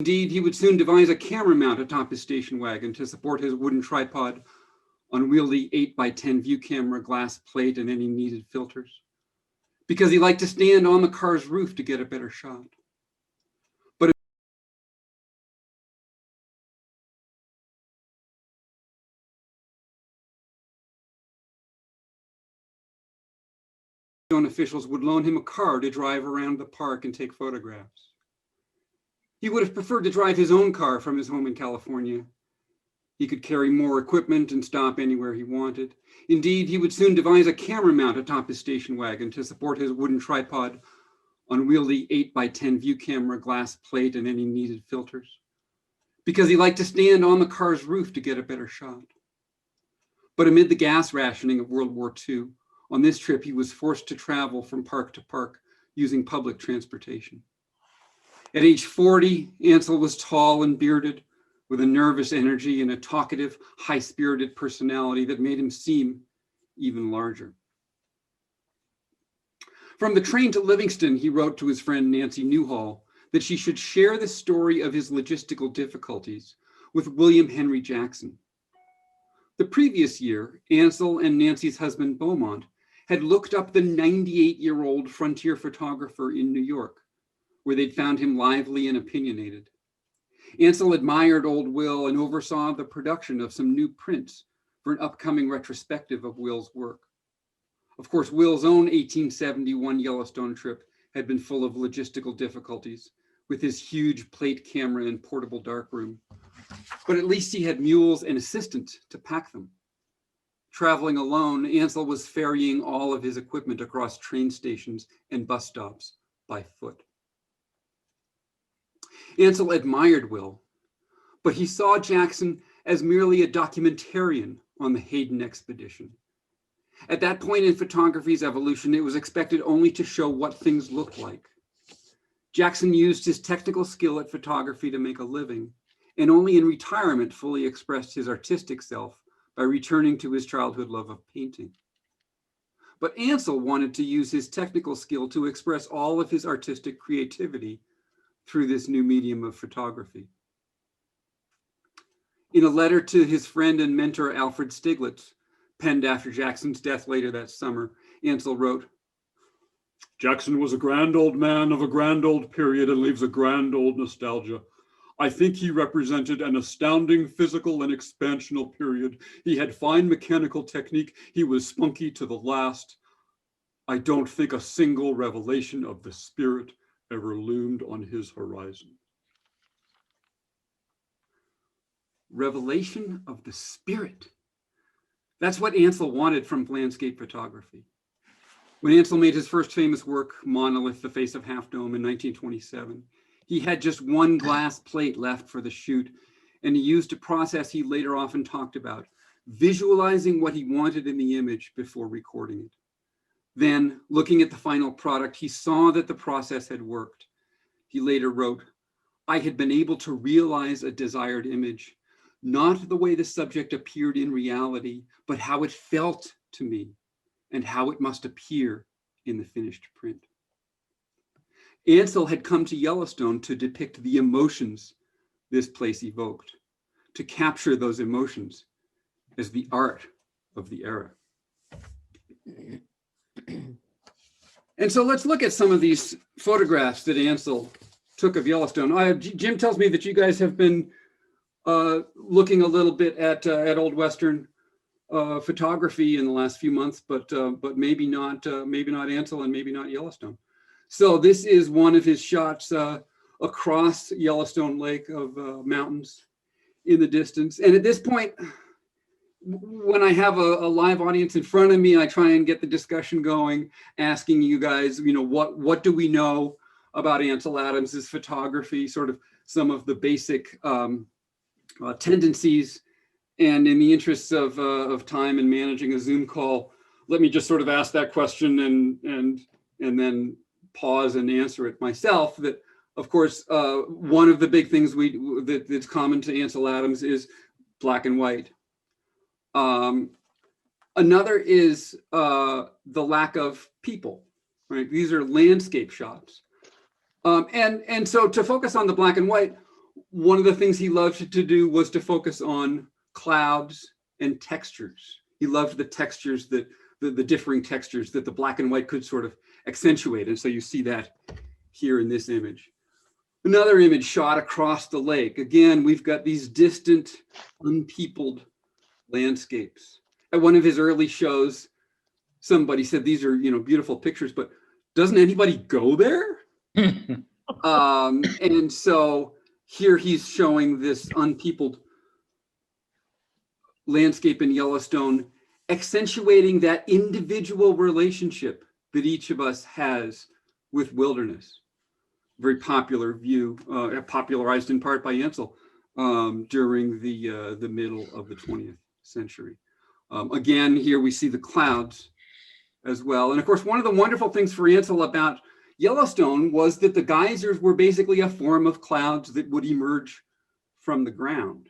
Indeed, he would soon devise a camera mount atop his station wagon to support his wooden tripod, unwieldy 8x10 view camera, glass plate, and any needed filters, because he liked to stand on the car's roof to get a better shot. But officials would loan him a car to drive around the park and take photographs. He would have preferred to drive his own car from his home in California. He could carry more equipment and stop anywhere he wanted. Indeed, he would soon devise a camera mount atop his station wagon to support his wooden tripod, unwieldy 8x10 view camera, glass plate, and any needed filters, because he liked to stand on the car's roof to get a better shot. But amid the gas rationing of World War II, on this trip, he was forced to travel from park to park using public transportation. At age 40, Ansel was tall and bearded, with a nervous energy and a talkative, high-spirited personality that made him seem even larger. From the train to Livingston, he wrote to his friend Nancy Newhall that she should share the story of his logistical difficulties with William Henry Jackson. The previous year, Ansel and Nancy's husband Beaumont had looked up the 98-year-old frontier photographer in New York, where they'd found him lively and opinionated. Ansel admired old Will and oversaw the production of some new prints for an upcoming retrospective of Will's work. Of course, Will's own 1871 Yellowstone trip had been full of logistical difficulties with his huge plate camera and portable darkroom, but at least he had mules and assistants to pack them. Traveling alone, Ansel was ferrying all of his equipment across train stations and bus stops by foot. Ansel admired Will, but he saw Jackson as merely a documentarian on the Hayden expedition. At that point in photography's evolution, it was expected only to show what things looked like. Jackson used his technical skill at photography to make a living, and only in retirement fully expressed his artistic self by returning to his childhood love of painting. But Ansel wanted to use his technical skill to express all of his artistic creativity through this new medium of photography. In a letter to his friend and mentor, Alfred Stieglitz, penned after Jackson's death later that summer, Ansel wrote, "Jackson was a grand old man of a grand old period and leaves a grand old nostalgia. I think he represented an astounding physical and expansional period. He had fine mechanical technique. He was spunky to the last. I don't think a single revelation of the spirit ever loomed on his horizon." Revelation of the spirit. That's what Ansel wanted from landscape photography. When Ansel made his first famous work, Monolith, the Face of Half Dome, in 1927, he had just one glass plate left for the shoot, and he used a process he later often talked about, visualizing what he wanted in the image before recording it. Then, looking at the final product, he saw that the process had worked. He later wrote, "I had been able to realize a desired image, not the way the subject appeared in reality, but how it felt to me and how it must appear in the finished print." Ansel had come to Yellowstone to depict the emotions this place evoked, to capture those emotions as the art of the era. And so let's look at some of these photographs that Ansel took of Yellowstone. Jim tells me that you guys have been looking a little bit at Old Western photography in the last few months, but maybe not Ansel and maybe not Yellowstone. So this is one of his shots across Yellowstone Lake of mountains in the distance. And at this point, when I have a live audience in front of me, I try and get the discussion going, asking you guys, what do we know about Ansel Adams's photography, sort of some of the basic tendencies. And in the interests of time and managing a Zoom call, let me just sort of ask that question and then pause and answer it myself. That, of course, one of the big things that's common to Ansel Adams is black and white. Another is the lack of people, right? These are landscape shots. And so to focus on the black and white, One of the things he loved to do was to focus on clouds and textures. He loved the textures that the differing textures that the black and white could sort of accentuate. And so you see that here in this image. Another image shot across the lake. Again, we've got these distant, unpeopled landscapes. At one of his early shows, somebody said, these are, beautiful pictures, but doesn't anybody go there? And so here he's showing this unpeopled landscape in Yellowstone, accentuating that individual relationship that each of us has with wilderness. Very popular view, popularized in part by Ansel during the middle of the 20th century. Again, here we see the clouds as well. And of course, one of the wonderful things for Ansel about Yellowstone was that the geysers were basically a form of clouds that would emerge from the ground.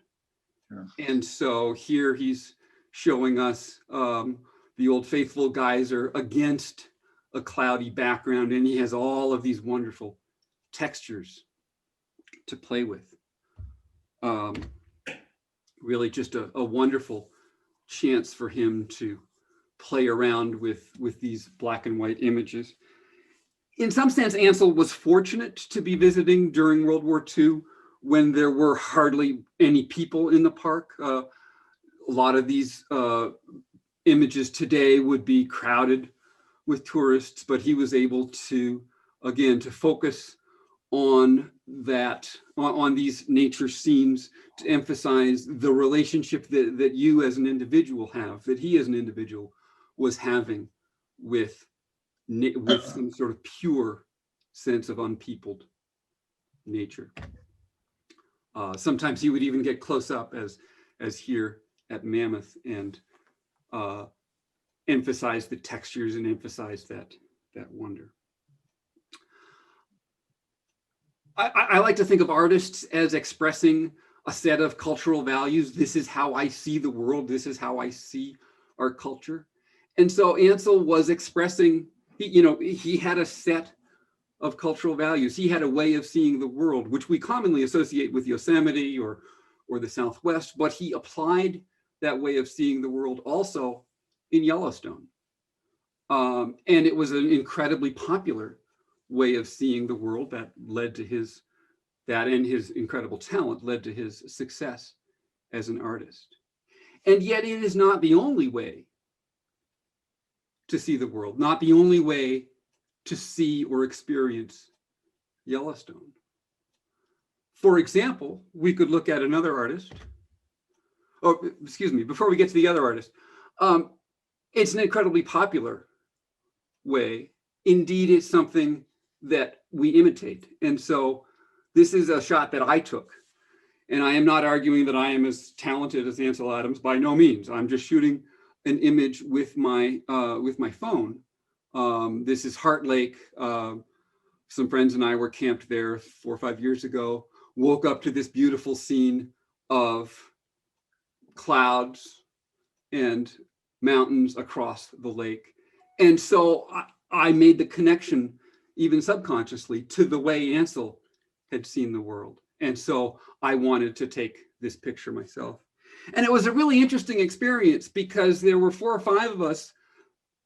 Sure. And so here he's showing us the Old Faithful geyser against a cloudy background, and he has all of these wonderful textures to play with. Really just a wonderful chance for him to play around with these black and white images. In some sense, Ansel was fortunate to be visiting during World War II when there were hardly any people in the park. A lot of these images today would be crowded with tourists, but he was able to, again, to focus on that, on these nature scenes, to emphasize the relationship that you as an individual have, that he as an individual was having with some sort of pure sense of unpeopled nature. Sometimes he would even get close up, as here at Mammoth, and emphasize the textures and emphasize that wonder. I like to think of artists as expressing a set of cultural values. This is how I see the world. This is how I see our culture. And so Ansel was expressing, he had a set of cultural values. He had a way of seeing the world, which we commonly associate with Yosemite or the Southwest, but he applied that way of seeing the world also in Yellowstone. And it was an incredibly popular way of seeing the world that led to his incredible talent led to his success as an artist. And yet it is not the only way to see the world, not the only way to see or experience Yellowstone. For example, we could look at another artist. Oh, excuse me, before we get to the other artist, it's an incredibly popular way. Indeed, it's something that we imitate. And so this is a shot that I took. And I am not arguing that I am as talented as Ansel Adams, by no means. I'm just shooting an image with my phone. This is Heart Lake. Some friends and I were camped there 4 or 5 years ago, woke up to this beautiful scene of clouds and mountains across the lake. And so I made the connection, even subconsciously, to the way Ansel had seen the world. And so I wanted to take this picture myself. And it was a really interesting experience because there were 4 or 5 of us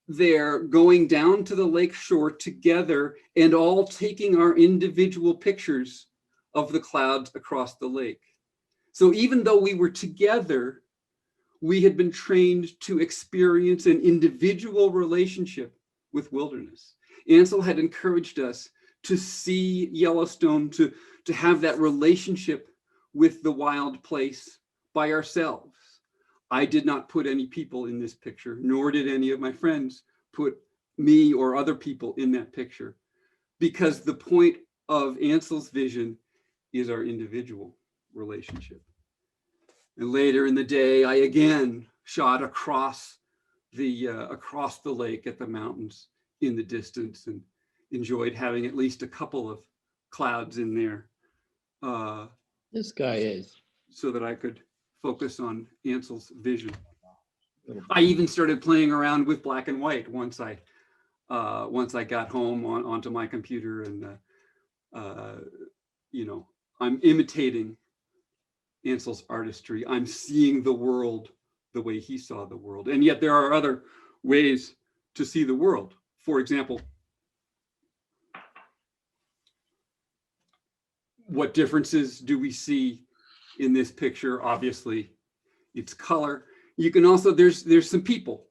there going down to the lake shore together and all taking our individual pictures of the clouds across the lake. So even though we were together, we had been trained to experience an individual relationship with wilderness. Ansel had encouraged us to see Yellowstone, to have that relationship with the wild place by ourselves. I did not put any people in this picture, nor did any of my friends put me or other people in that picture, because the point of Ansel's vision is our individual relationship. And later in the day, I again shot across the lake at the mountains in the distance and enjoyed having at least a couple of clouds in there. This guy is. So that I could focus on Ansel's vision. I even started playing around with black and white once I got home onto my computer, and I'm imitating Ansell's artistry. I'm seeing the world the way he saw the world. And yet there are other ways to see the world. For example, what differences do we see in this picture? Obviously, it's color. You can also, there's some people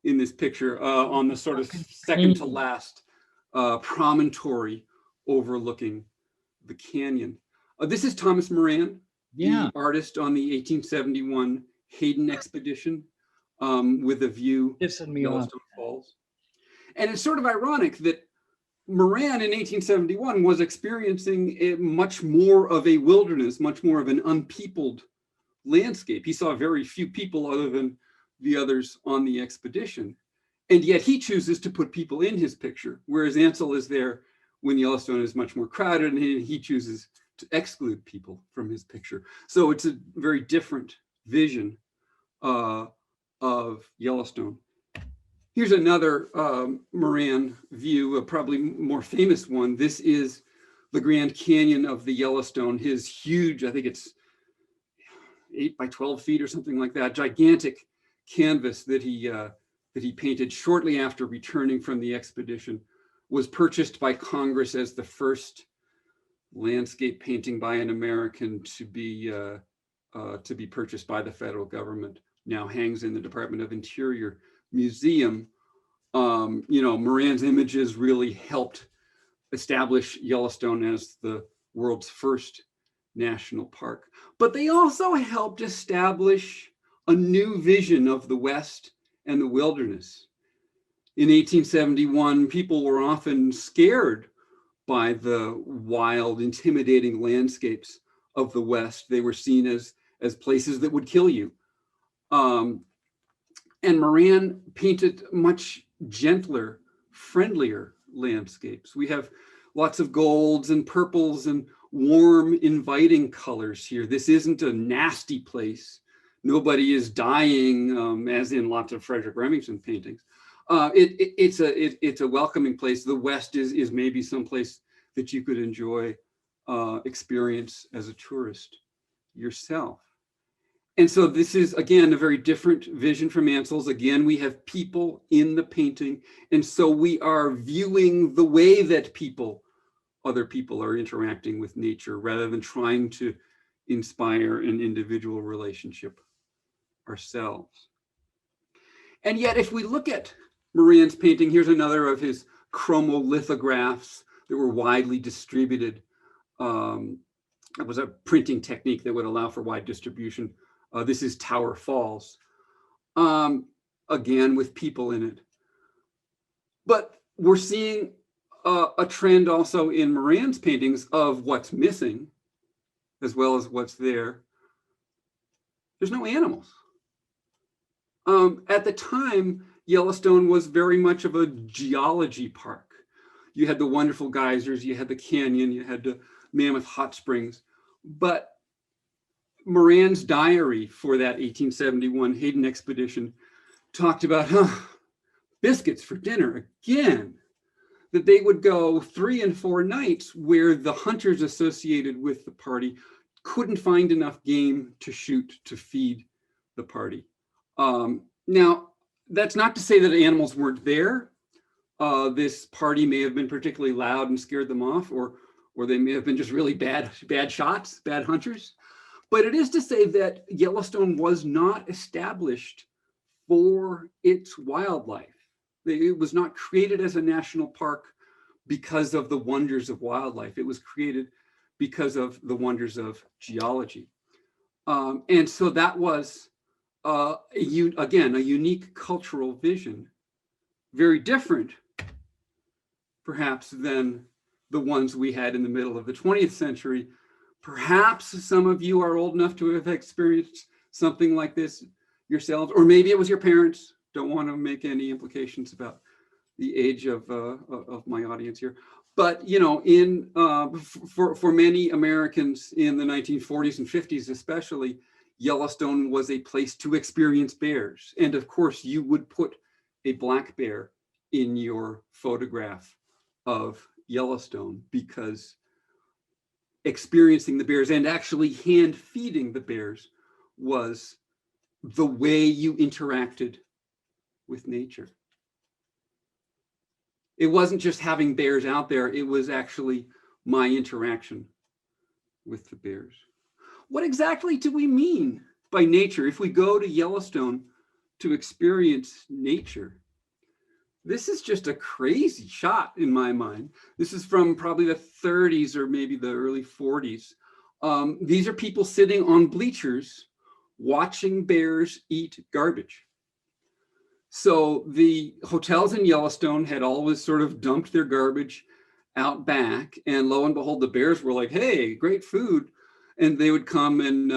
in this picture on the sort of second to last promontory overlooking the canyon. This is Thomas Moran, the artist on the 1871 Hayden expedition with a view of Yellowstone Falls. And it's sort of ironic that Moran in 1871 was experiencing much more of a wilderness, much more of an unpeopled landscape. He saw very few people other than the others on the expedition. And yet he chooses to put people in his picture, whereas Ansell is there when Yellowstone is much more crowded, and he chooses to exclude people from his picture. So it's a very different vision of Yellowstone. Here's another Moran view, a probably more famous one. This is the Grand Canyon of the Yellowstone, his huge, I think it's 8 by 12 feet or something like that, gigantic canvas that he painted shortly after returning from the expedition, was purchased by Congress as the first landscape painting by an American to be purchased by the federal government. Now hangs in the Department of Interior Museum. Moran's images really helped establish Yellowstone as the world's first national park, but they also helped establish a new vision of the West and the wilderness. In 1871, people were often scared by the wild, intimidating landscapes of the West. They were seen as places that would kill you. And Moran painted much gentler, friendlier landscapes. We have lots of golds and purples and warm, inviting colors here. This isn't a nasty place. Nobody is dying, as in lots of Frederick Remington paintings. It's a welcoming place. The West is maybe someplace that you could enjoy, experience as a tourist yourself. And so this is, again, a very different vision from Ansell's. Again, we have people in the painting. And so we are viewing the way that other people are interacting with nature rather than trying to inspire an individual relationship ourselves. And yet, if we look at Moran's painting, here's another of his chromolithographs that were widely distributed. It was a printing technique that would allow for wide distribution. This is Tower Falls, again, with people in it. But we're seeing a trend also in Moran's paintings of what's missing, as well as what's there. There's no animals. At the time, Yellowstone was very much of a geology park. You had the wonderful geysers, you had the canyon, you had the Mammoth Hot Springs, but Moran's diary for that 1871 Hayden expedition talked about biscuits for dinner again, that they would go 3 and 4 nights where the hunters associated with the party couldn't find enough game to shoot to feed the party. Now, that's not to say that animals weren't there. This party may have been particularly loud and scared them off, or they may have been just really bad shots, bad hunters. But it is to say that Yellowstone was not established for its wildlife. It was not created as a national park because of the wonders of wildlife. It was created because of the wonders of geology. And so that was, again, a unique cultural vision, very different, perhaps, than the ones we had in the middle of the 20th century. Perhaps some of you are old enough to have experienced something like this yourselves, or maybe it was your parents. Don't want to make any implications about the age of my audience here. But, you know, for many Americans in the 1940s and 50s especially, Yellowstone was a place to experience bears. And of course, you would put a black bear in your photograph of Yellowstone because experiencing the bears and actually hand feeding the bears was the way you interacted with nature. It wasn't just having bears out there, it was actually my interaction with the bears. What exactly do we mean by nature? If we go to Yellowstone to experience nature, this is just a crazy shot in my mind. This is from probably the 30s or maybe the early 40s. These are people sitting on bleachers watching bears eat garbage. So the hotels in Yellowstone had always sort of dumped their garbage out back, and lo and behold, the bears were like, "Hey, great food," and they would come and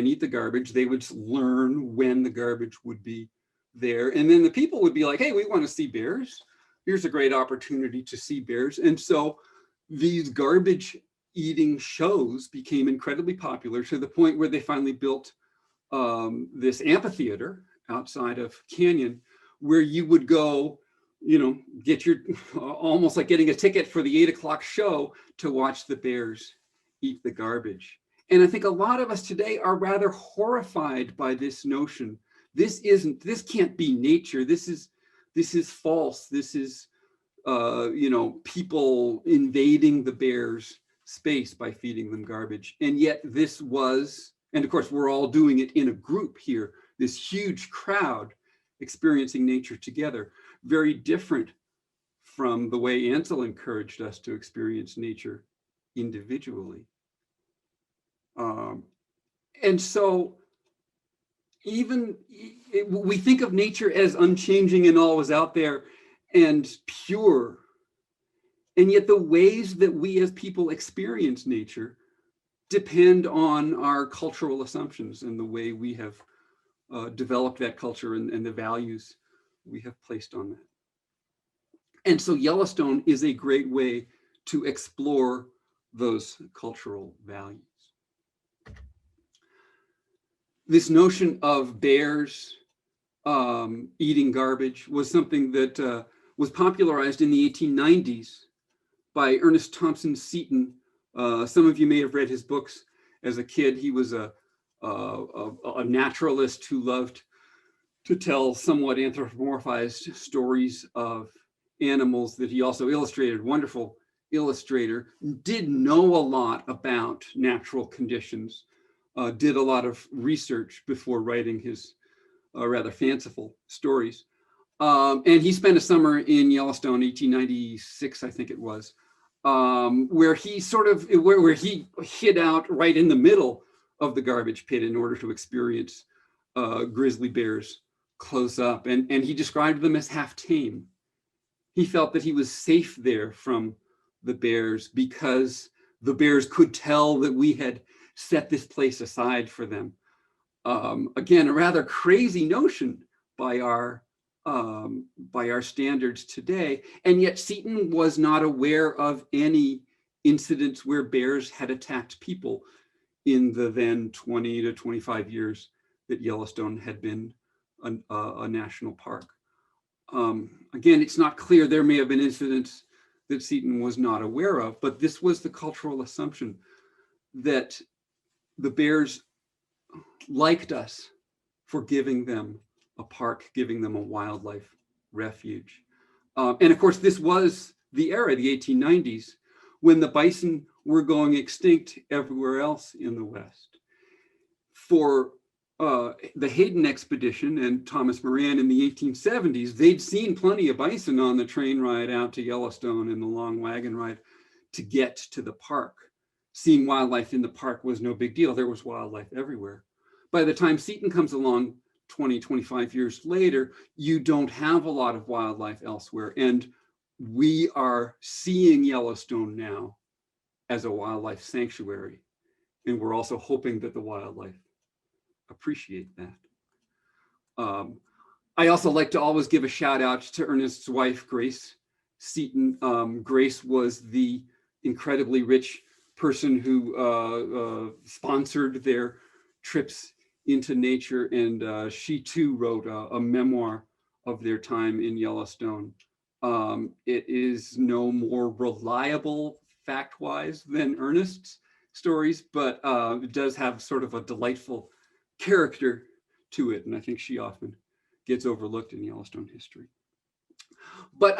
eat the garbage. They would learn when the garbage would be there, and then the people would be like, "Hey, we want to see bears. Here's a great opportunity to see bears." And so these garbage eating shows became incredibly popular to the point where they finally built this amphitheater outside of Canyon, where you would go, get your, almost like getting a ticket for the 8 o'clock show to watch the bears eat the garbage. And I think a lot of us today are rather horrified by this notion. This can't be nature. This is false. This is, people invading the bears' space by feeding them garbage. And yet this was, and of course, we're all doing it in a group here, this huge crowd experiencing nature together, very different from the way Ansel encouraged us to experience nature individually. And so we think of nature as unchanging and always out there and pure. And yet the ways that we as people experience nature depend on our cultural assumptions and the way we have developed that culture and the values we have placed on that. And so Yellowstone is a great way to explore those cultural values. This notion of bears eating garbage was something that was popularized in the 1890s by Ernest Thompson Seton. Some of you may have read his books as a kid. He was a naturalist who loved to tell somewhat anthropomorphized stories of animals that he also illustrated. Wonderful illustrator, did know a lot about natural conditions, did a lot of research before writing his rather fanciful stories. And he spent a summer in Yellowstone, 1896, I think it was, where he where he hid out right in the middle of the garbage pit in order to experience grizzly bears close up. And he described them as half tame. He felt that he was safe there from the bears because the bears could tell that we had set this place aside for them. Again, a rather crazy notion by our standards today. And yet Seton was not aware of any incidents where bears had attacked people in the then 20 to 25 years that Yellowstone had been a national park. Again, it's not clear. There may have been incidents that Seton was not aware of, but this was the cultural assumption that the bears liked us for giving them a park, giving them a wildlife refuge. And of course, this was the era, the 1890s, when the bison were going extinct everywhere else in the West. For the Hayden expedition and Thomas Moran in the 1870s, they'd seen plenty of bison on the train ride out to Yellowstone and the long wagon ride to get to the park. Seeing wildlife in the park was no big deal. There was wildlife everywhere. By the time Seton comes along 20, 25 years later, you don't have a lot of wildlife elsewhere. And we are seeing Yellowstone now as a wildlife sanctuary. And we're also hoping that the wildlife appreciate that. I also like to always give a shout out to Ernest's wife, Grace Seton. Grace was the incredibly rich person who sponsored their trips into nature, and she too wrote a memoir of their time in Yellowstone. It is no more reliable fact-wise than Ernest's, stories, but it does have sort of a delightful character to it. And I think she often gets overlooked in Yellowstone history. But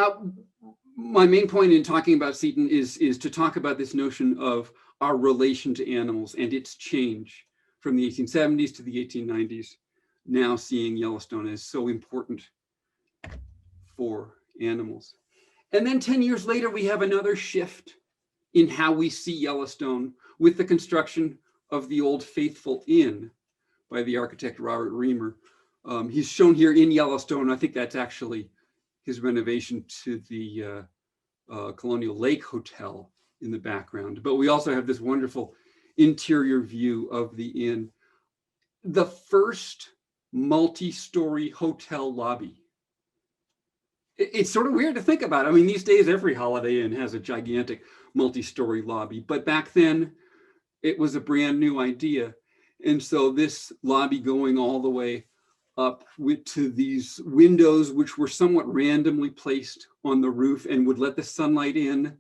my main point in talking about Seton is to talk about this notion of our relation to animals and its change from the 1870s to the 1890s, now seeing Yellowstone as so important for animals. And then 10 years later, we have another shift in how we see Yellowstone with the construction of the Old Faithful Inn by the architect Robert Reamer. He's shown here in Yellowstone. I think that's actually his renovation to the Colonial Lake Hotel in the background. But we also have this wonderful interior view of the inn. The first multi-story hotel lobby. It's sort of weird to think about. I mean, these days, every Holiday Inn has a gigantic multi-story lobby, but back then it was a brand new idea. And so this lobby going all the way up to these windows, which were somewhat randomly placed on the roof and would let the sunlight in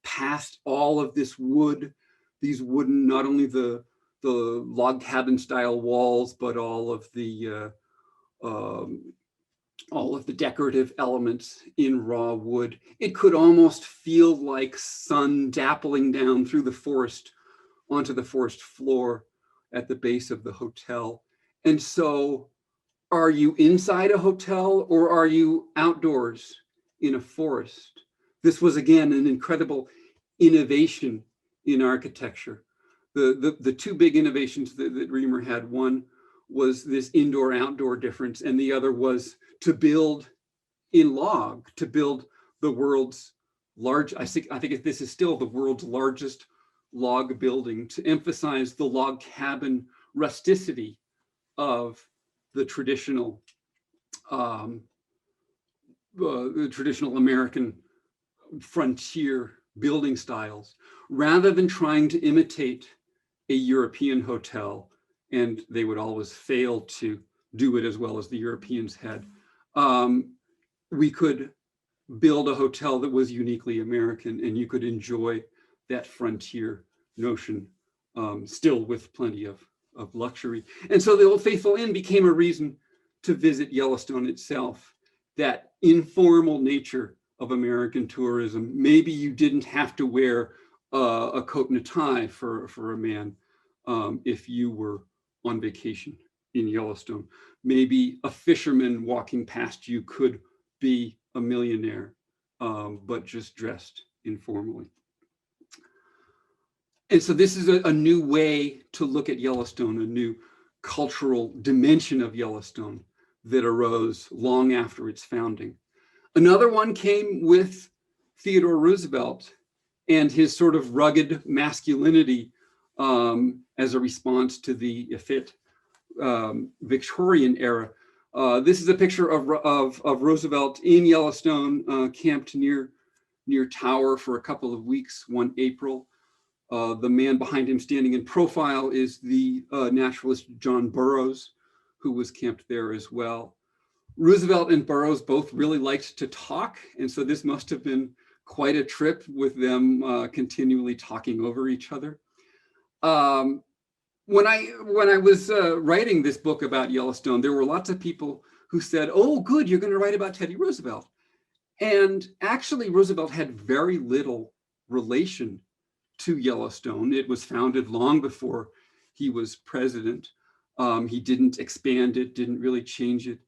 past all of this wood, these wooden, not only the log cabin style walls, but all of the decorative elements in raw wood. It could almost feel like sun dappling down through the forest onto the forest floor at the base of the hotel. And so, are you inside a hotel or are you outdoors in a forest? This was, again, an incredible innovation in architecture. The two big innovations that Reamer had, one was this indoor-outdoor difference, and the other was to build in log, to build the world's I think this is still the world's largest log building, to emphasize the log cabin rusticity of the traditional American frontier building styles, rather than trying to imitate a European hotel, and they would always fail to do it as well as the Europeans had. We could build a hotel that was uniquely American, and you could enjoy that frontier notion still with plenty of luxury. And so the Old Faithful Inn became a reason to visit Yellowstone itself, that informal nature of American tourism. Maybe you didn't have to wear a coat and a tie for a man if you were on vacation in Yellowstone. Maybe a fisherman walking past you could be a millionaire, but just dressed informally. And so this is a new way to look at Yellowstone, a new cultural dimension of Yellowstone that arose long after its founding. Another one came with Theodore Roosevelt and his sort of rugged masculinity as a response to the effete Victorian era. This is a picture of Roosevelt in Yellowstone, camped near Tower for a couple of weeks one April. The man behind him standing in profile is the naturalist John Burroughs, who was camped there as well. Roosevelt and Burroughs both really liked to talk, and so this must have been quite a trip with them continually talking over each other. When I was writing this book about Yellowstone, there were lots of people who said, "Oh, good, you're going to write about Teddy Roosevelt." And actually, Roosevelt had very little relation to Yellowstone. It was founded long before he was president. He didn't expand it, didn't really change it.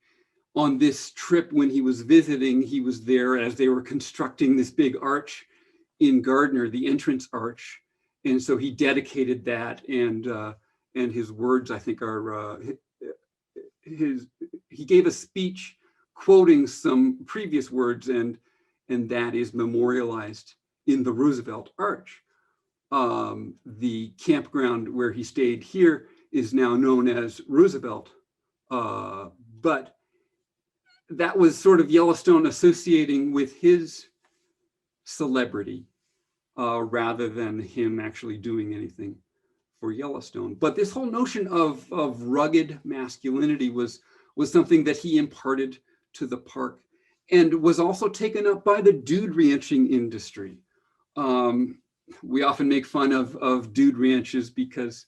On this trip, when he was visiting, he was there as they were constructing this big arch in Gardner, the entrance arch. And so he dedicated that, and his words, I think, are he gave a speech quoting some previous words, and that is memorialized in the Roosevelt Arch. The campground where he stayed here is now known as Roosevelt, but that was sort of Yellowstone associating with his celebrity rather than him actually doing anything for Yellowstone. But this whole notion of rugged masculinity was something that he imparted to the park, and was also taken up by the dude ranching industry. we often make fun of dude ranches because,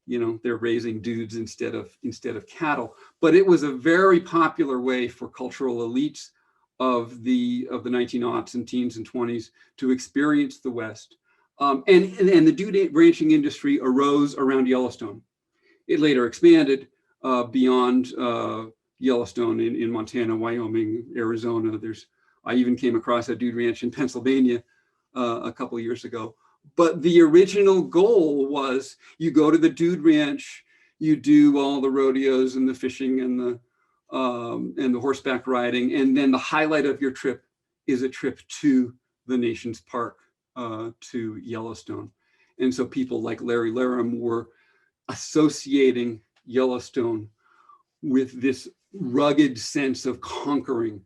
you know, they're raising dudes instead of cattle. But it was a very popular way for cultural elites of the 1900s and teens and 20s to experience the West. And the dude ranching industry arose around Yellowstone. It later expanded beyond Yellowstone in Montana, Wyoming, Arizona. I even came across a dude ranch in Pennsylvania a couple of years ago. But the original goal was you go to the dude ranch, you do all the rodeos and the fishing and the horseback riding, and then the highlight of your trip is a trip to the nation's park, to Yellowstone. And so people like Larry Laram were associating Yellowstone with this rugged sense of conquering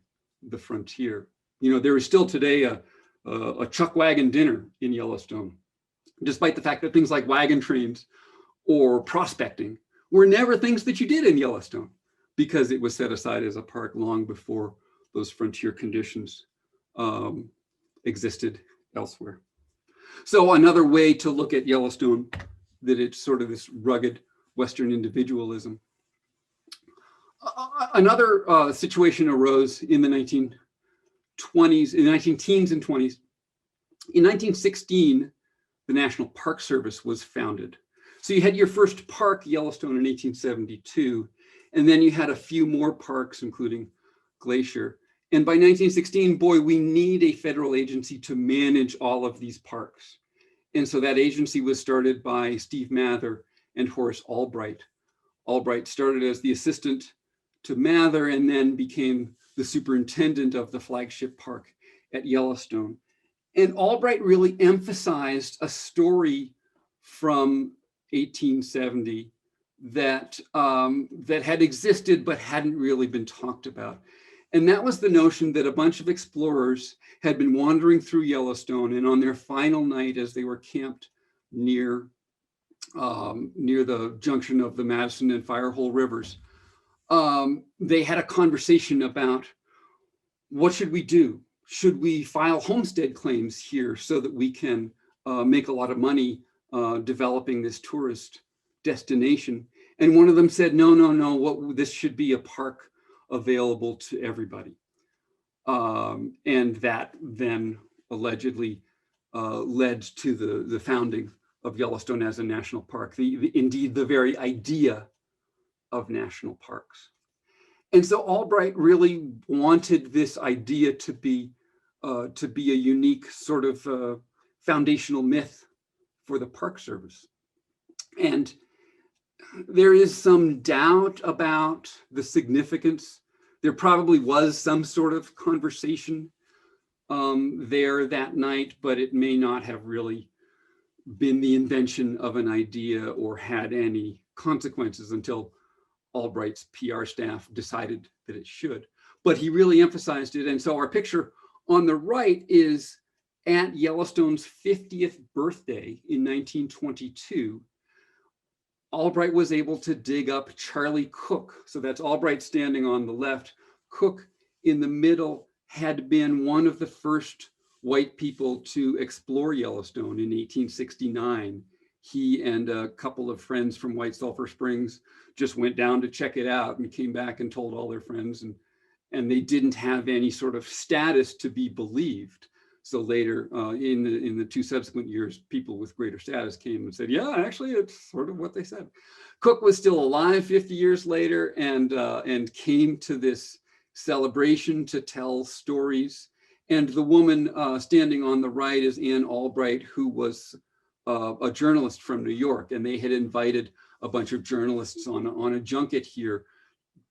the frontier. You know, there is still today a chuck wagon dinner in Yellowstone, despite the fact that things like wagon trains or prospecting were never things that you did in Yellowstone, because it was set aside as a park long before those frontier conditions existed elsewhere. So another way to look at Yellowstone, that it's sort of this rugged Western individualism. Another situation arose in the 1920s, in the 19-teens and 20s. In 1916, the National Park Service was founded. So you had your first park, Yellowstone, in 1872, and then you had a few more parks, including Glacier. And by 1916, boy, we need a federal agency to manage all of these parks. And so that agency was started by Steve Mather and Horace Albright. Albright started as the assistant to Mather and then became the superintendent of the flagship park at Yellowstone. And Albright really emphasized a story from 1870 that had existed but hadn't really been talked about. And that was the notion that a bunch of explorers had been wandering through Yellowstone, and on their final night, as they were camped near the junction of the Madison and Firehole rivers, they had a conversation about, what should we do? Should we file homestead claims here so that we can make a lot of money developing this tourist destination? And one of them said, no, this should be a park available to everybody. And that then allegedly led to the founding of Yellowstone as a national park, indeed the very idea of national parks. And so Albright really wanted this idea to be a unique sort of foundational myth for the Park Service. And there is some doubt about the significance. There probably was some sort of conversation there that night, but it may not have really been the invention of an idea or had any consequences until Albright's PR staff decided that it should. But he really emphasized it. And so our picture on the right is at Yellowstone's 50th birthday in 1922. Albright was able to dig up Charlie Cook. So that's Albright standing on the left. Cook in the middle had been one of the first white people to explore Yellowstone in 1869. He and a couple of friends from White Sulphur Springs just went down to check it out and came back and told all their friends, and they didn't have any sort of status to be believed. So later in the two subsequent years, people with greater status came and said, yeah, actually, it's sort of what they said. Cook was still alive 50 years later and came to this celebration to tell stories. And the woman standing on the right is Ann Albright, who was a journalist from New York. And they had invited a bunch of journalists on a junket here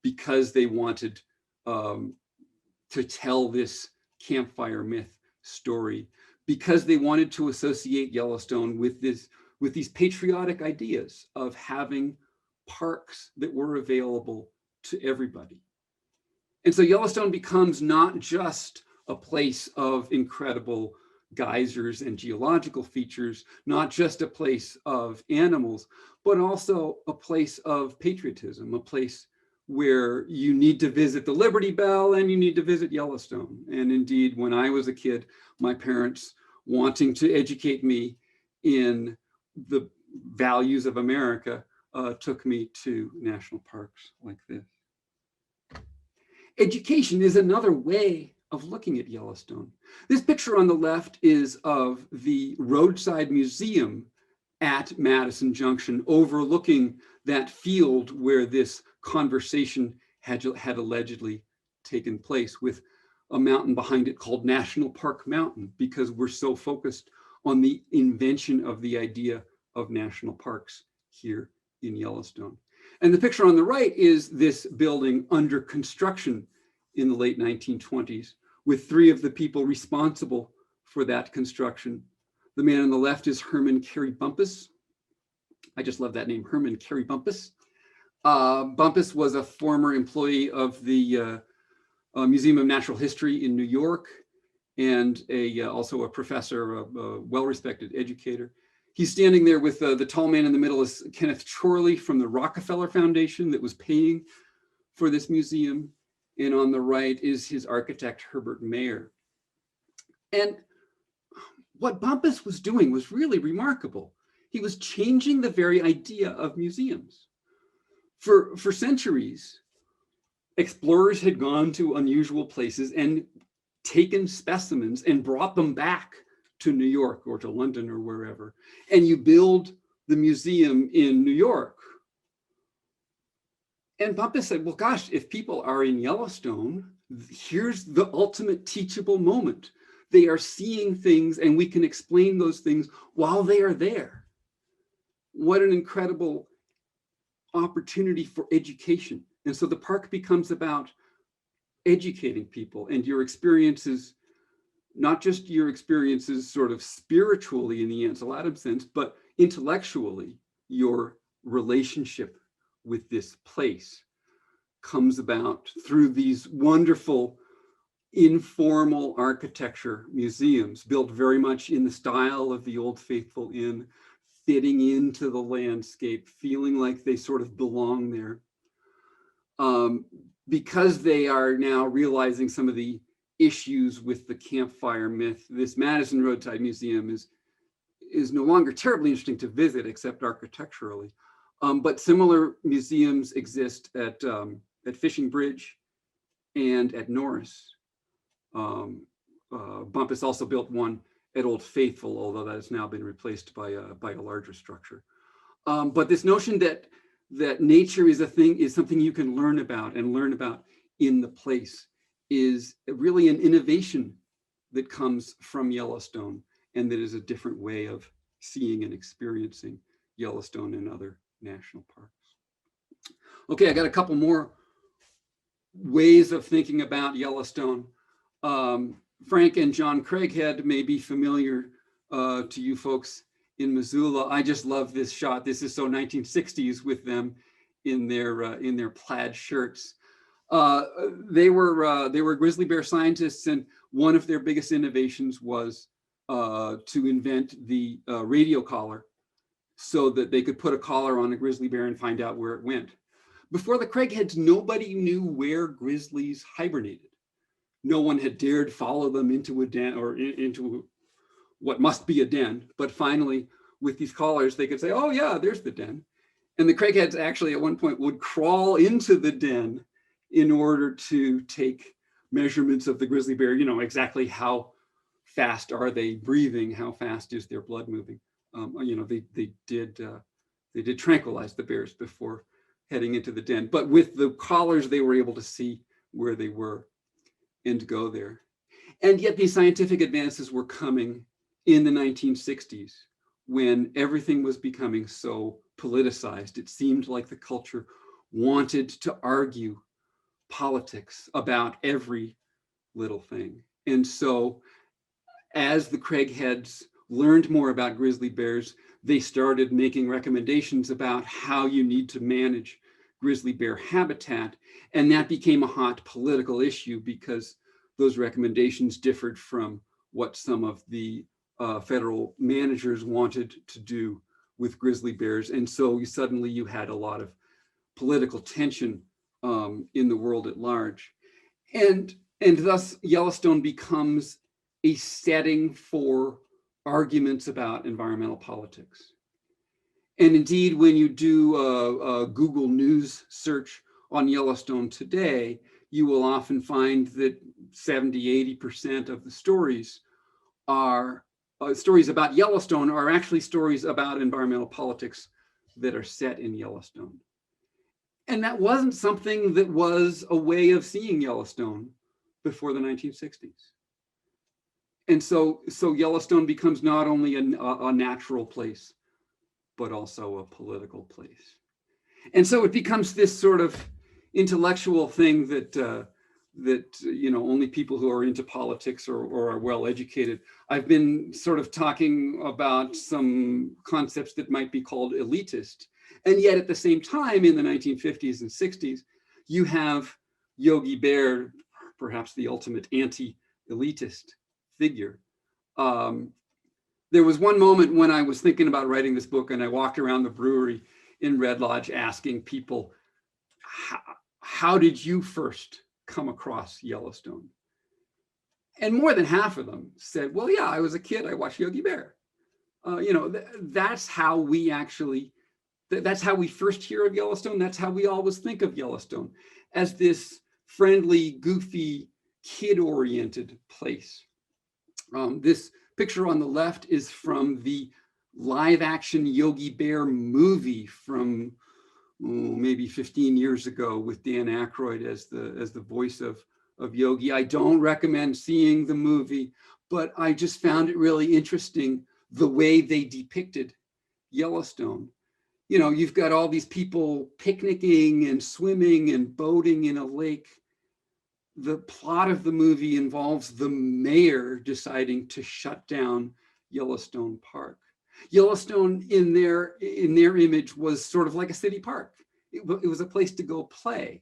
because they wanted to tell this campfire myth story, because they wanted to associate Yellowstone with these patriotic ideas of having parks that were available to everybody. And so Yellowstone becomes not just a place of incredible geysers and geological features, not just a place of animals, but also a place of patriotism, a place where you need to visit the Liberty Bell and you need to visit Yellowstone. And indeed, when I was a kid, my parents, wanting to educate me, in the values of America took me to national parks like this. Education is another way of looking at Yellowstone. This picture on the left is of the roadside museum at Madison Junction, overlooking that field where this conversation had allegedly taken place, with a mountain behind it called National Park Mountain, because we're so focused on the invention of the idea of national parks here in Yellowstone. And the picture on the right is this building under construction in the late 1920s, with three of the people responsible for that construction. The man on the left is Herman Carey Bumpus. I just love that name, Herman Carey Bumpus. Bumpus was a former employee of the Museum of Natural History in New York, and also a professor, a well-respected educator. He's standing there with the tall man in the middle is Kenneth Chorley from the Rockefeller Foundation that was paying for this museum. And on the right is his architect, Herbert Mayer. And what Bumpus was doing was really remarkable. He was changing the very idea of museums. For centuries, explorers had gone to unusual places and taken specimens and brought them back to New York or to London or wherever. And you build the museum in New York. And Bumpus said, well, gosh, if people are in Yellowstone, here's the ultimate teachable moment. They are seeing things and we can explain those things while they are there. What an incredible opportunity for education. And so the park becomes about educating people and your experiences, not just your experiences sort of spiritually in the Ansel Adams sense, but intellectually, your relationship with this place comes about through these wonderful informal architecture museums built very much in the style of the Old Faithful Inn, fitting into the landscape, feeling like they sort of belong there. Because they are now realizing some of the issues with the campfire myth, this Madison Roadside Museum is no longer terribly interesting to visit, except architecturally. But similar museums exist at Fishing Bridge and at Norris. Bumpus also built one at Old Faithful, although that has now been replaced by a larger structure. But this notion that nature is something you can learn about in the place is really an innovation that comes from Yellowstone, and that is a different way of seeing and experiencing Yellowstone and other national parks. Okay, I got a couple more ways of thinking about Yellowstone. Frank and John Craighead may be familiar to you folks in Missoula. I just love this shot. This is so 1960s with them in their plaid shirts. They were grizzly bear scientists, and one of their biggest innovations was to invent the radio collar, so that they could put a collar on a grizzly bear and find out where it went. Before the Craigheads, nobody knew where grizzlies hibernated. No one had dared follow them into a den or into what must be a den. But finally, with these collars, they could say, oh yeah, there's the den. And the Craigheads actually at one point would crawl into the den in order to take measurements of the grizzly bear, exactly how fast are they breathing, how fast is their blood moving. They did tranquilize the bears before heading into the den. But with the collars, they were able to see where they were and go there. And yet these scientific advances were coming in the 1960s, when everything was becoming so politicized. It seemed like the culture wanted to argue politics about every little thing. And so as the Craigheads learned more about grizzly bears, they started making recommendations about how you need to manage grizzly bear habitat. And that became a hot political issue because those recommendations differed from what some of the federal managers wanted to do with grizzly bears. And so suddenly you had a lot of political tension in the world at large. And thus Yellowstone becomes a setting for arguments about environmental politics. And indeed, when you do a Google News search on Yellowstone today, you will often find that 70, 80% of the stories are stories about Yellowstone are actually stories about environmental politics that are set in Yellowstone. And that wasn't something that was a way of seeing Yellowstone before the 1960s. And so Yellowstone becomes not only a natural place, but also a political place. And so it becomes this sort of intellectual thing that only people who are into politics or are well educated. I've been sort of talking about some concepts that might be called elitist. And yet at the same time, in the 1950s and 60s, you have Yogi Bear, perhaps the ultimate anti-elitist figure. There was one moment when I was thinking about writing this book and I walked around the brewery in Red Lodge asking people, how did you first come across Yellowstone? And more than half of them said, well, yeah, I was a kid, I watched Yogi Bear. That's how we actually, that's how we first hear of Yellowstone. That's how we always think of Yellowstone, as this friendly, goofy, kid-oriented place. This picture on the left is from the live-action Yogi Bear movie from maybe 15 years ago with Dan Aykroyd as the voice of Yogi. I don't recommend seeing the movie, but I just found it really interesting the way they depicted Yellowstone. You know, you've got all these people picnicking and swimming and boating in a lake. The plot of the movie involves the mayor deciding to shut down Yellowstone Park. Yellowstone, in their image, was sort of like a city park. It was a place to go play.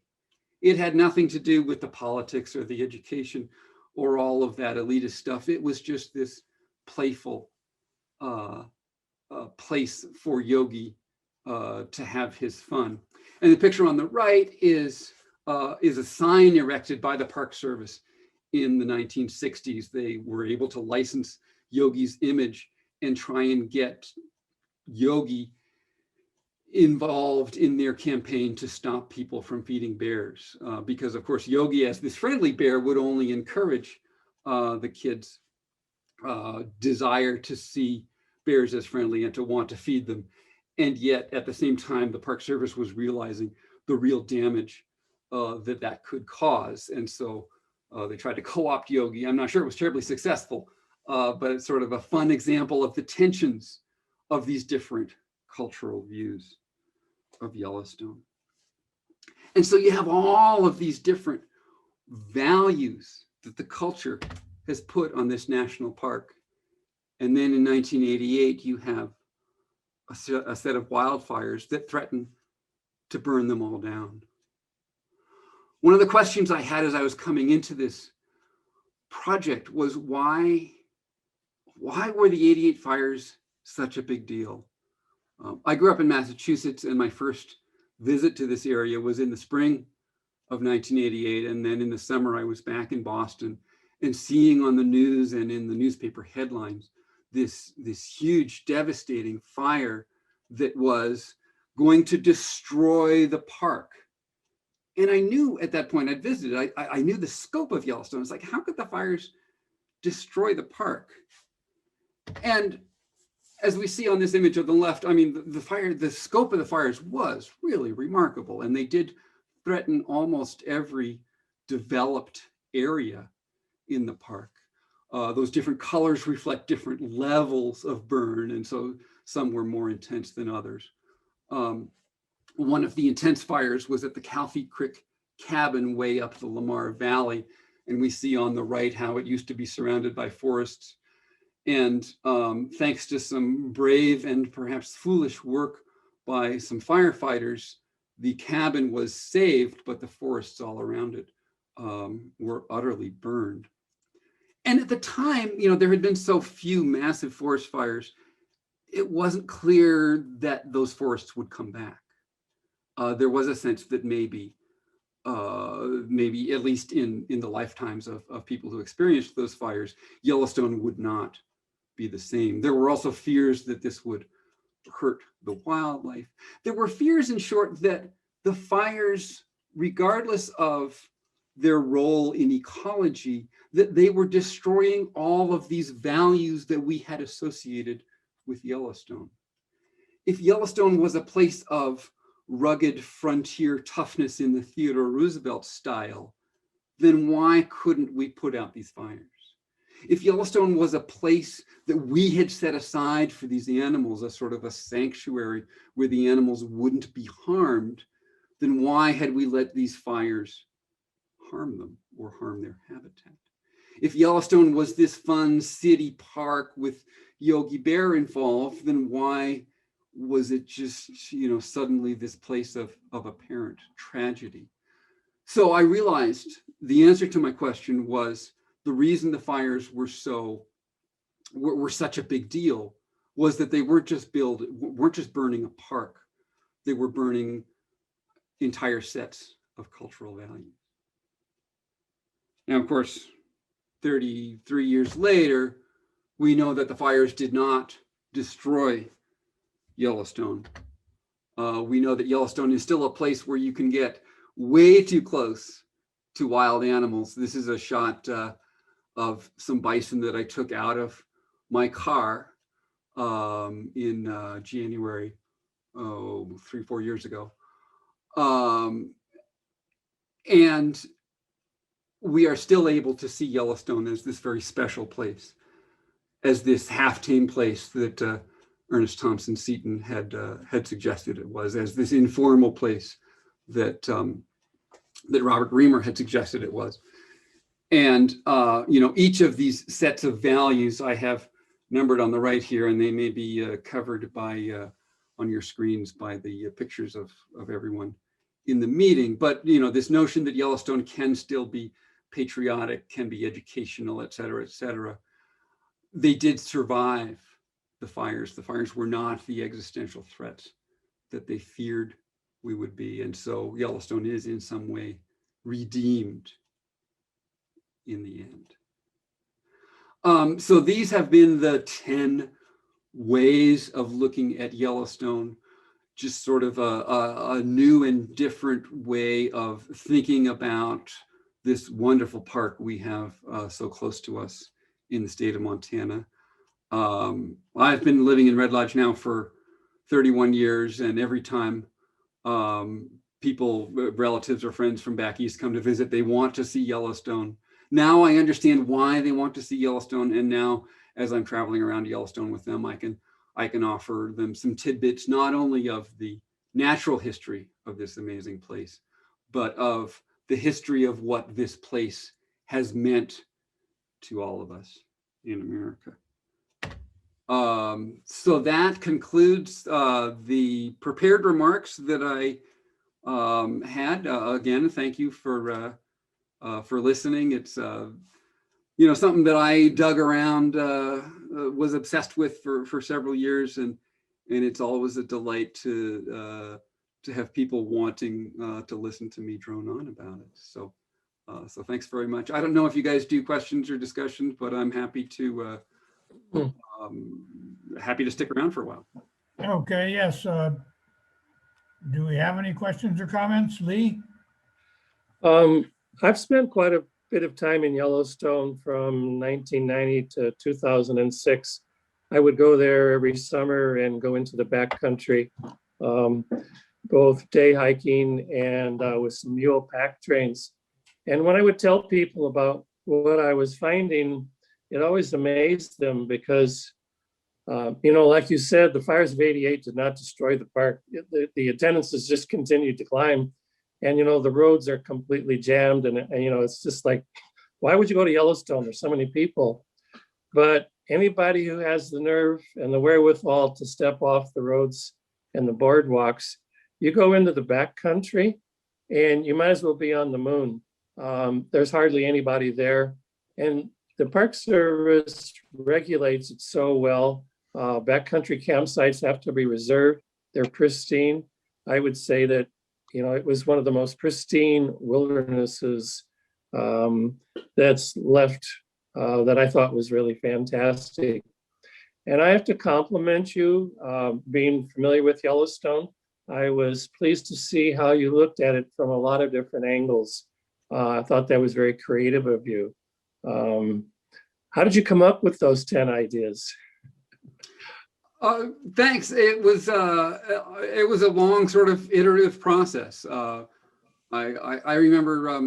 It had nothing to do with the politics or the education or all of that elitist stuff. It was just this playful place for Yogi to have his fun. And the picture on the right is a sign erected by the Park Service in the 1960s. They were able to license Yogi's image and try and get Yogi involved in their campaign to stop people from feeding bears. Because of course, Yogi as this friendly bear would only encourage the kids' desire to see bears as friendly and to want to feed them. And yet at the same time, the Park Service was realizing the real damage that could cause. And so they tried to co-opt Yogi. I'm not sure it was terribly successful, but it's sort of a fun example of the tensions of these different cultural views of Yellowstone. And so you have all of these different values that the culture has put on this national park. And then in 1988, you have a set of wildfires that threaten to burn them all down. One of the questions I had as I was coming into this project was why were the 88 fires such a big deal? I grew up in Massachusetts, and my first visit to this area was in the spring of 1988. And then in the summer, I was back in Boston and seeing on the news and in the newspaper headlines, this huge, devastating fire that was going to destroy the park. And I knew at that point I'd visited, I knew the scope of Yellowstone. It's like, how could the fires destroy the park? And as we see on this image of the left, I mean, the scope of the fires was really remarkable, and they did threaten almost every developed area in the park. Those different colors reflect different levels of burn, and so some were more intense than others. One of the intense fires was at the Calfee Creek cabin way up the Lamar Valley, and we see on the right how it used to be surrounded by forests. And thanks to some brave and perhaps foolish work by some firefighters, the cabin was saved, but the forests all around it were utterly burned. And at the time, you know, there had been so few massive forest fires, it wasn't clear that those forests would come back. There was a sense that maybe at least in the lifetimes of people who experienced those fires, Yellowstone would not be the same. There were also fears that this would hurt the wildlife. There were fears, in short, that the fires, regardless of their role in ecology, that they were destroying all of these values that we had associated with Yellowstone. If Yellowstone was a place of rugged frontier toughness in the Theodore Roosevelt style, then why couldn't we put out these fires? If Yellowstone was a place that we had set aside for these animals, a sort of a sanctuary where the animals wouldn't be harmed, then why had we let these fires harm them or harm their habitat? If Yellowstone was this fun city park with Yogi Bear involved, then why was it just, suddenly this place of apparent tragedy? So I realized the answer to my question was the reason the fires were such a big deal was that they weren't just burning a park. They were burning entire sets of cultural values. Now, of course, 33 years later, we know that the fires did not destroy Yellowstone. We know that Yellowstone is still a place where you can get way too close to wild animals. This is a shot of some bison that I took out of my car in January, 3-4 years ago. And we are still able to see Yellowstone as this very special place, as this half-tame place that Ernest Thompson Seton had suggested it was, as this informal place that that Robert Reamer had suggested it was. And each of these sets of values I have numbered on the right here, and they may be covered by on your screens by the pictures of everyone in the meeting. But this notion that Yellowstone can still be patriotic, can be educational, et cetera, they did survive the fires. The fires were not the existential threats that they feared we would be. And so Yellowstone is in some way redeemed in the end. So these have been the 10 ways of looking at Yellowstone, just sort of a new and different way of thinking about this wonderful park we have so close to us in the state of Montana. I've been living in Red Lodge now for 31 years, and every time people, relatives or friends from back east come to visit, they want to see Yellowstone. Now I understand why they want to see Yellowstone, and now as I'm traveling around Yellowstone with them, I can offer them some tidbits, not only of the natural history of this amazing place, but of the history of what this place has meant to all of us in America. So that concludes the prepared remarks that I had. Again, thank you for listening. It's something that I dug around, was obsessed with for several years, and it's always a delight to have people wanting to listen to me drone on about it. So thanks very much. I don't know if you guys do questions or discussions, but I'm happy to stick around for a while. Okay, yes. Do we have any questions or comments, Lee? I've spent quite a bit of time in Yellowstone from 1990 to 2006. I would go there every summer and go into the backcountry, both day hiking and with some mule pack trains. And when I would tell people about what I was finding, it always amazed them because, like you said, the fires of '88 did not destroy the park. The attendances just continued to climb. And, the roads are completely jammed. And it's just like, why would you go to Yellowstone? There's so many people. But anybody who has the nerve and the wherewithal to step off the roads and the boardwalks, you go into the backcountry and you might as well be on the moon. There's hardly anybody there. And the Park Service regulates it so well. Backcountry campsites have to be reserved. They're pristine. I would say that, it was one of the most pristine wildernesses that's left that I thought was really fantastic. And I have to compliment you, being familiar with Yellowstone. I was pleased to see how you looked at it from a lot of different angles. I thought that was very creative of you. How did you come up with those 10 ideas? Thanks. It was a long sort of iterative process. I remember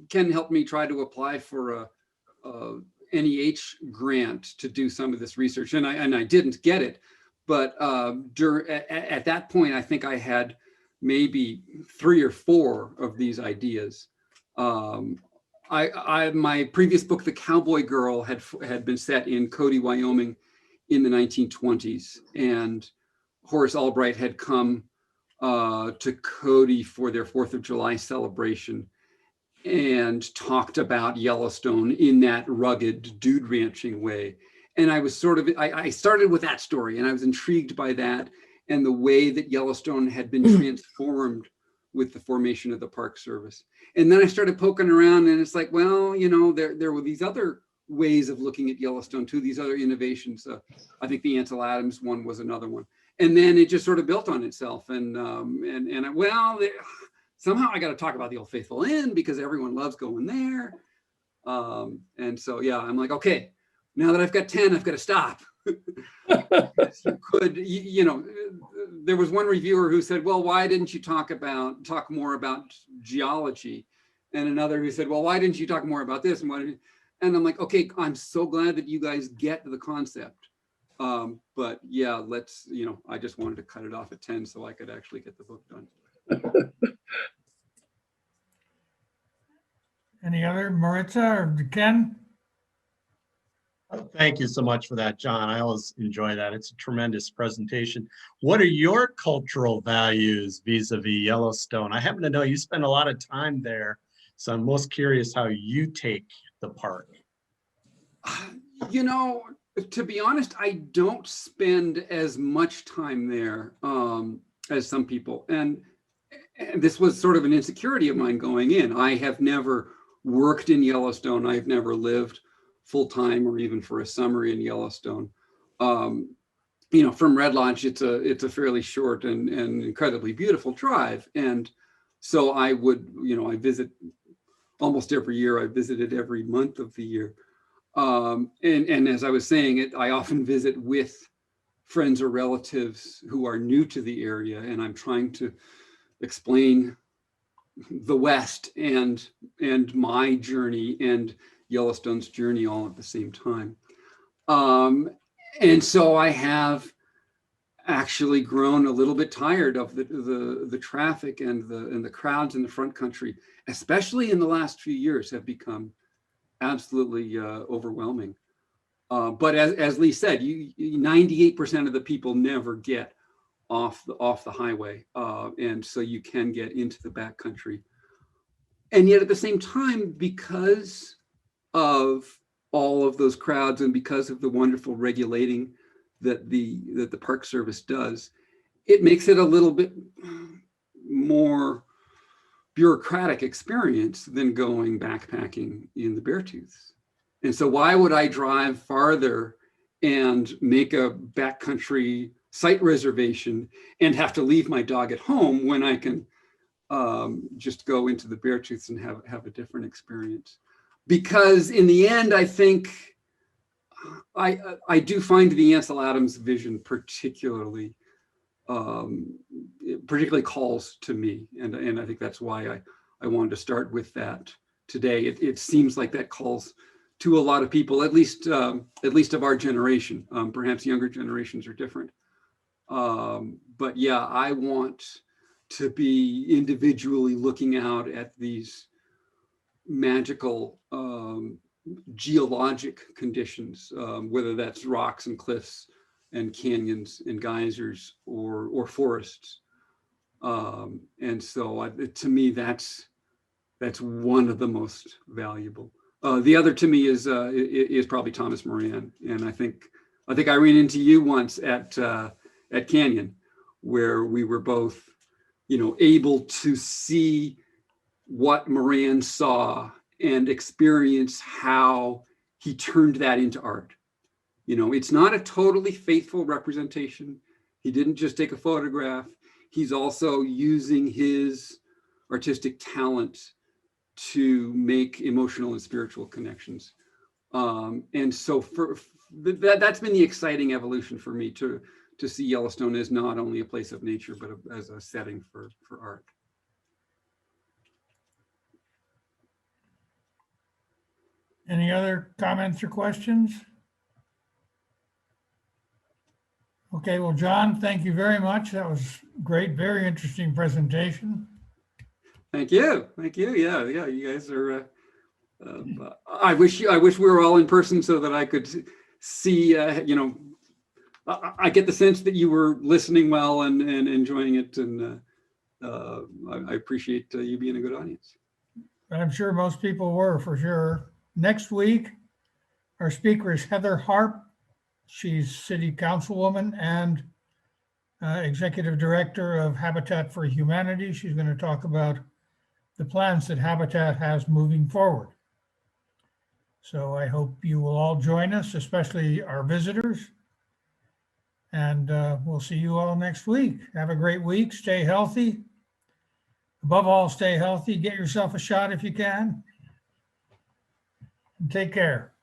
Ken helped me try to apply for a NEH grant to do some of this research, and I didn't get it. But at that point, I think I had maybe 3 or 4 of these ideas. My previous book, The Cowboy Girl, had been set in Cody, Wyoming, in the 1920s, and Horace Albright had come to Cody for their 4th of July celebration and talked about Yellowstone in that rugged dude ranching way. And I was I started with that story, and I was intrigued by that and the way that Yellowstone had been transformed with the formation of the Park Service. And then I started poking around, and it's like, well, you know, there were these other ways of looking at Yellowstone too, these other innovations. I think the Ansel Adams one was another one. And then it just sort of built on itself. Somehow I got to talk about the Old Faithful Inn because everyone loves going there. And so, yeah, I'm like, okay, now that I've got 10, I've got to stop. You know, there was one reviewer who said, well, why didn't you talk more about geology? And another who said, well, why didn't you talk more about this? And I'm like, okay, I'm so glad that you guys get the concept. But yeah, I just wanted to cut it off at 10 so I could actually get the book done. Any other, Maritza or Ken? Thank you so much for that, John. I always enjoy that. It's a tremendous presentation. What are your cultural values vis-a-vis Yellowstone? I happen to know you spend a lot of time there, so I'm most curious how you take the park. You know, to be honest, I don't spend as much time there as some people. And this was sort of an insecurity of mine going in. I have never worked in Yellowstone. I've never lived full-time or even for a summer in Yellowstone. You know, from Red Lodge, it's a fairly short and incredibly beautiful drive. And so I visit almost every year. I visited every month of the year. And as I was saying, I often visit with friends or relatives who are new to the area, and I'm trying to explain the West and my journey and Yellowstone's journey all at the same time. And so I have actually grown a little bit tired of the traffic and the crowds in the front country, especially in the last few years, have become absolutely overwhelming. But as Lee said, 98% of the people never get off the highway, and so you can get into the backcountry. And yet at the same time, because of all of those crowds and because of the wonderful regulating that the Park Service does, it makes it a little bit more bureaucratic experience than going backpacking in the Beartooths. And so why would I drive farther and make a backcountry site reservation and have to leave my dog at home when I can just go into the Beartooths and have a different experience? Because in the end, I think I do find the Ansel Adams vision particularly calls to me, and I think that's why I wanted to start with that today. It seems like that calls to a lot of people, at least of our generation. Perhaps younger generations are different. But yeah, I want to be individually looking out at these magical geologic conditions, whether that's rocks and cliffs and canyons and geysers or forests. And so to me, that's one of the most valuable. The other to me is probably Thomas Moran. And I think I ran into you once at Canyon, where we were both, able to see what Moran saw and experience how he turned that into art. You know, it's not a totally faithful representation. He didn't just take a photograph. He's also using his artistic talent to make emotional and spiritual connections. And so that's been the exciting evolution for me, to see Yellowstone as not only a place of nature, but as a setting for art. Any other comments or questions? Okay, well, John, thank you very much. That was great, very interesting presentation. Thank you. Thank you. Yeah, you guys are, I wish we were all in person so that I could see, you know, I get the sense that you were listening well and enjoying it. And I appreciate you being a good audience. I'm sure most people were, for sure. Next week, our speaker is Heather Harp. She's city councilwoman and executive director of Habitat for Humanity. She's going to talk about the plans that Habitat has moving forward. So I hope you will all join us, especially our visitors. And we'll see you all next week. Have a great week. Stay healthy. Above all, stay healthy. Get yourself a shot if you can. And take care.